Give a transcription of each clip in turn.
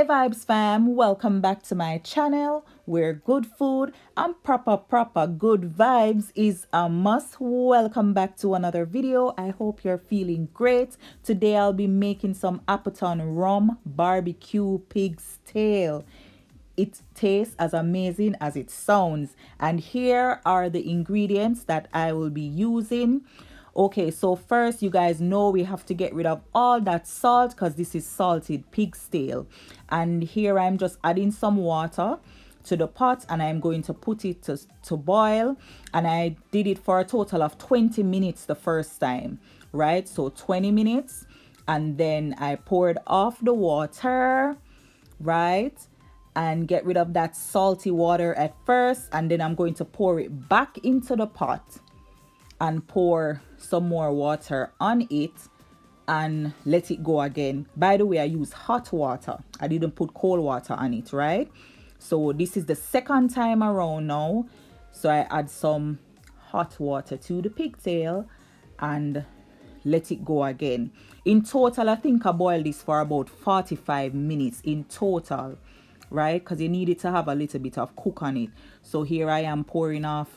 Hey Vibes fam, welcome back to my channel where good food and proper good vibes is a must. Welcome back to another video. I hope you're feeling great. Today I'll be making some Appleton Rum Bbq Pig's Tail. It tastes as amazing as it sounds, and here are the ingredients that I will be using. Okay, so first, you guys know we have to get rid of all that salt because this is salted pig's tail. And here I'm just adding some water to the pot and I'm going to put it to boil. And I did it for a total of 20 minutes the first time, right? So 20 minutes, and then I poured off the water, right? And get rid of that salty water at first, and then I'm going to pour it back into the pot and pour some more water on it and let it go again. By the way, I use hot water. I didn't put cold water on it, right? So this is the second time around now. So I add some hot water to the pigtail and let it go again. In total, I think I boiled this for about 45 minutes in total, right? Because you need it to have a little bit of cook on it. So here I am pouring off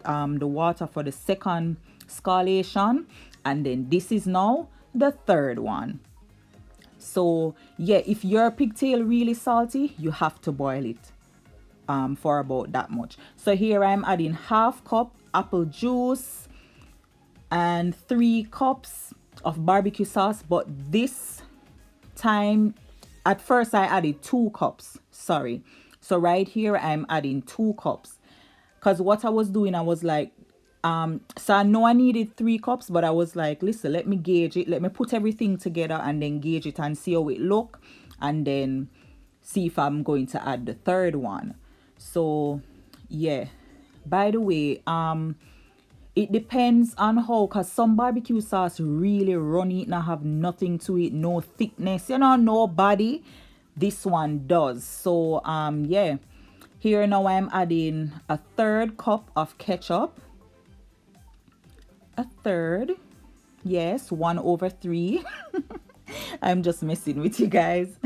the water for the second scaldation, and then this is now the third one. So yeah, if your pigtail really salty, you have to boil it for about that much. So here I'm adding half cup apple juice and 3 cups of barbecue sauce, but this time at first I added 2 cups, sorry. So right here I'm adding 2 cups because what I was doing, I was like, so I know I needed 3 cups, but I was like, listen, let me gauge it, let me put everything together and then gauge it and see how it look, and then see if I'm going to add the third one. So yeah, by the way, it depends on how, because some barbecue sauce really runny and have nothing to it, no thickness, you know, no body. This one does. So yeah, here now I'm adding a 1/3 cup of ketchup. A third, yes, 1/3. I'm just messing with you guys.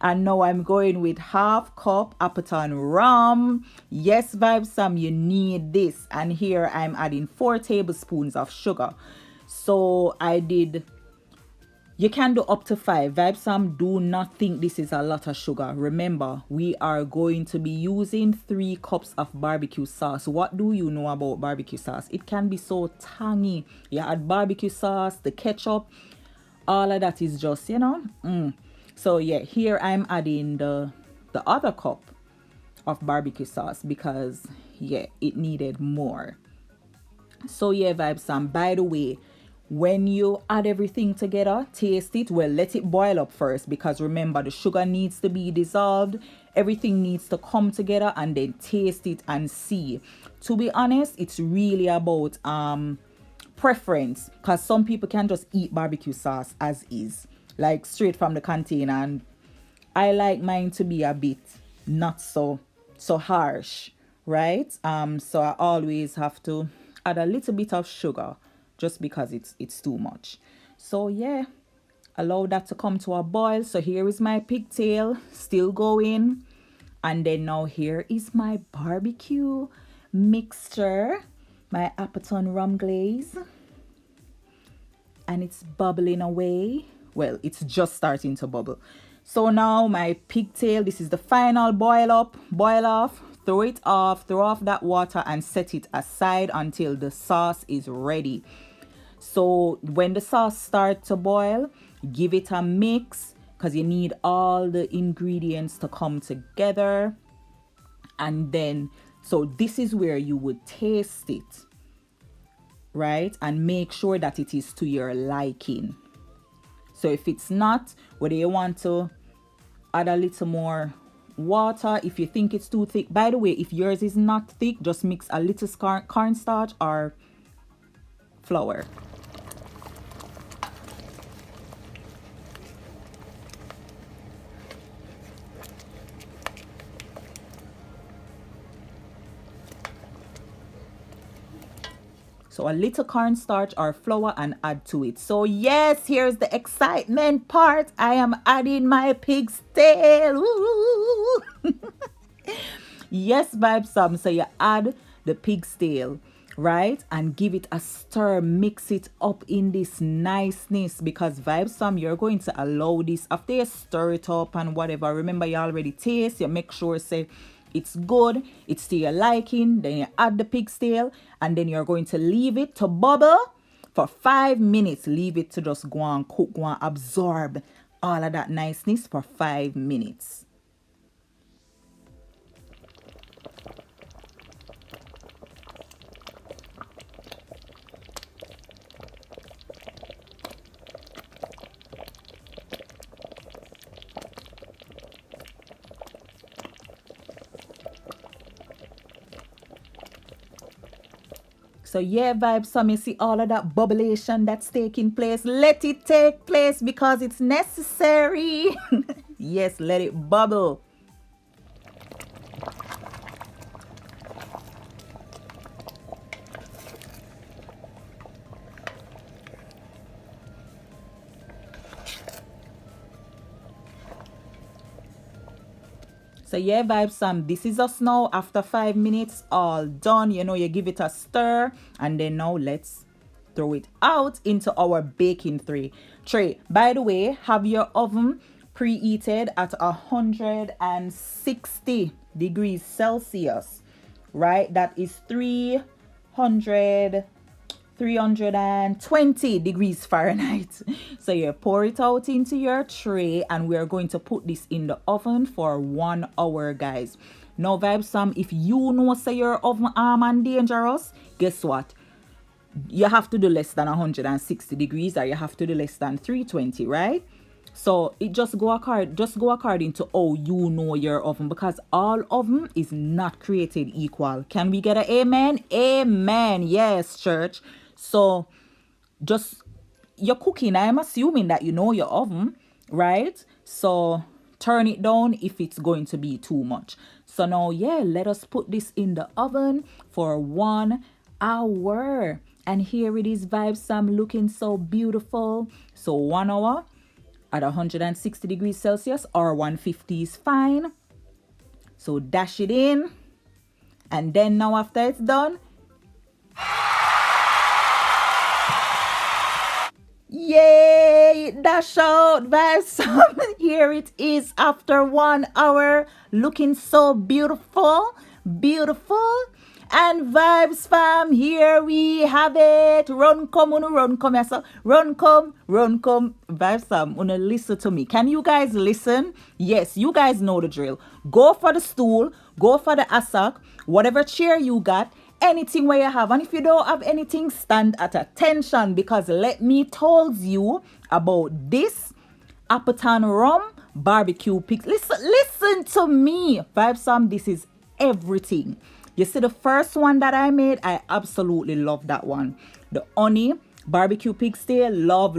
And now I'm going with half cup Appleton rum. Yes, Vibes Sam, you need this. And here I'm adding 4 tablespoons of sugar. So I did, you can do up to 5. Vibes Sam, do not think this is a lot of sugar. Remember, we are going to be using 3 cups of barbecue sauce. What do you know about barbecue sauce? It can be so tangy. You add barbecue sauce, the ketchup, all of that is just, you know. So yeah, here I'm adding the other cup of barbecue sauce because yeah, it needed more. So yeah, Vibes Sam, by the way, when you add everything together, taste it. Well, let it boil up first, because remember, the sugar needs to be dissolved, everything needs to come together, and then taste it and see. To be honest, it's really about preference, because some people can just eat barbecue sauce as is, like straight from the container, and I like mine to be a bit not so harsh, right? So I always have to add a little bit of sugar just because it's too much. So yeah, allow that to come to a boil. So here is my pigtail still going, and then now here is my barbecue mixture, my Appleton rum glaze, and it's bubbling away. Well, it's just starting to bubble. So now my pigtail, this is the final boil off. Throw it off, throw off that water and set it aside until the sauce is ready. So when the sauce starts to boil, give it a mix, because you need all the ingredients to come together. And then, so this is where you would taste it, right? And make sure that it is to your liking. So if it's not, whether you want to add a little more water, if you think it's too thick. By the way, if yours is not thick, just mix a little cornstarch or flour. So a little cornstarch or flour and add to it. So yes, here's the excitement part. I am adding my pig's tail. Yes, Vibe Sam. So you add the pig's tail, right? And give it a stir. Mix it up in this niceness, because Vibe Sam, you're going to allow this after you stir it up and whatever. Remember, you already taste. You make sure, say, it's good, it's to your liking. Then you add the pig's tail, and then you're going to leave it to bubble for 5 minutes. Leave it to just go and cook, go and absorb all of that niceness for 5 minutes. So yeah, Vibe Sam, you see all of that bubblation that's taking place. Let it take place because it's necessary. Yes, let it bubble. So yeah, Vibe Sam, this is us now after 5 minutes, all done. You know, you give it a stir, and then now let's throw it out into our baking tray. By the way, have your oven preheated at 160 degrees Celsius, right? That is 320 degrees Fahrenheit. So you pour it out into your tray, and we are going to put this in the oven for 1 hour, guys. Now, Vibe Sam, if you know say your oven arm and dangerous, guess what? You have to do less than 160 degrees, or you have to do less than 320, right? So it just go according to how you know your oven, because all oven is not created equal. Can we get an amen? Amen. Yes, church. So just you're cooking, I'm assuming that you know your oven, right? So turn it down if it's going to be too much. So now, yeah, let us put this in the oven for 1 hour. And here it is, Vibe Sam, looking so beautiful. So 1 hour at 160 degrees Celsius, or 150 is fine. So dash it in, and then now after it's done, yay, dash out, Vibe Sam. Here it is after 1 hour, looking so beautiful. And Vibes Fam, here we have it. Run come, yes, run come. Vibes Fam, listen to me. Can you guys listen? Yes, you guys know the drill. Go for the stool, go for the assoc, whatever chair you got, anything where you have. And if you don't have anything, stand at attention, because let me tell you about this Appleton Rum Bbq Pix. Listen to me, Vibes Fam, this is everything. You see the first one that I made, I absolutely love that one. The honey barbecue PIGSTAIL, love.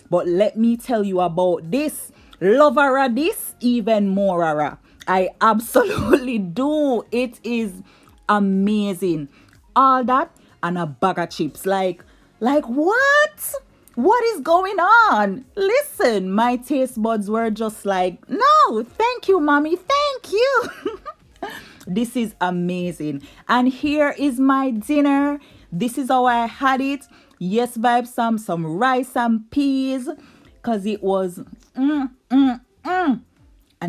But let me tell you about this. Lover this even more. I absolutely do. It is amazing. All that and a bag of chips. Like what? What is going on? Listen, my taste buds were just like, no, thank you, mommy, thank you. This is amazing. And here is my dinner. This is how I had it. Yes, Vibe Sam, some rice and peas, because it was And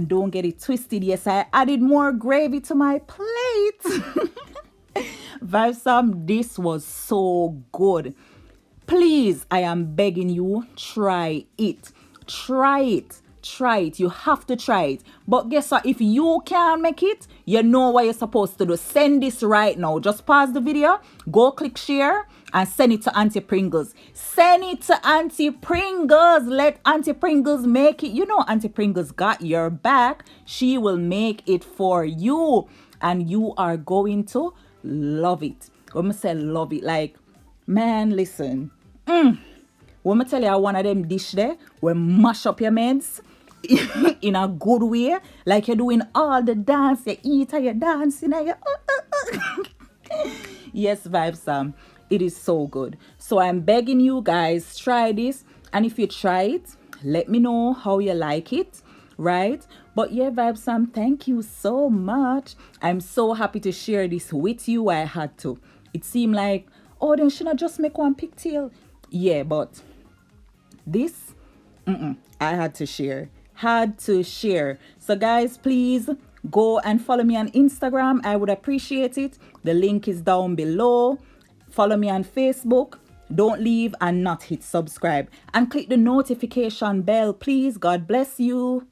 don't get it twisted. Yes, I added more gravy to my plate. Vibe Sam, this was so good. Please, I am begging you, try it. You have to try it. But guess what? If you can't make it, you know what you're supposed to do. Send this right now. Just pause the video, go click share, and send it to Auntie Pringles. Send it to Auntie Pringles. Let Auntie Pringles make it. You know Auntie Pringles got your back. She will make it for you, and you are going to love it. When I say love it, like, man, listen. When I tell you one of them dish there, we mash up your meds in a good way, like you're doing all the dance, you eat and you're dancing and you Yes, Vibes Sam, it is so good. So I'm begging you guys, try this. And if you try it, let me know how you like it, right? But yeah, Vibes Sam, thank you so much. I'm so happy to share this with you. I had to. It seemed like, oh, then should I just make one pigtail? Yeah, but this, I had to share. Had to share. So guys, please go and follow me on Instagram. I would appreciate it. The link is down below. Follow me on Facebook. Don't leave and not hit subscribe. And click the notification bell, please. God bless you.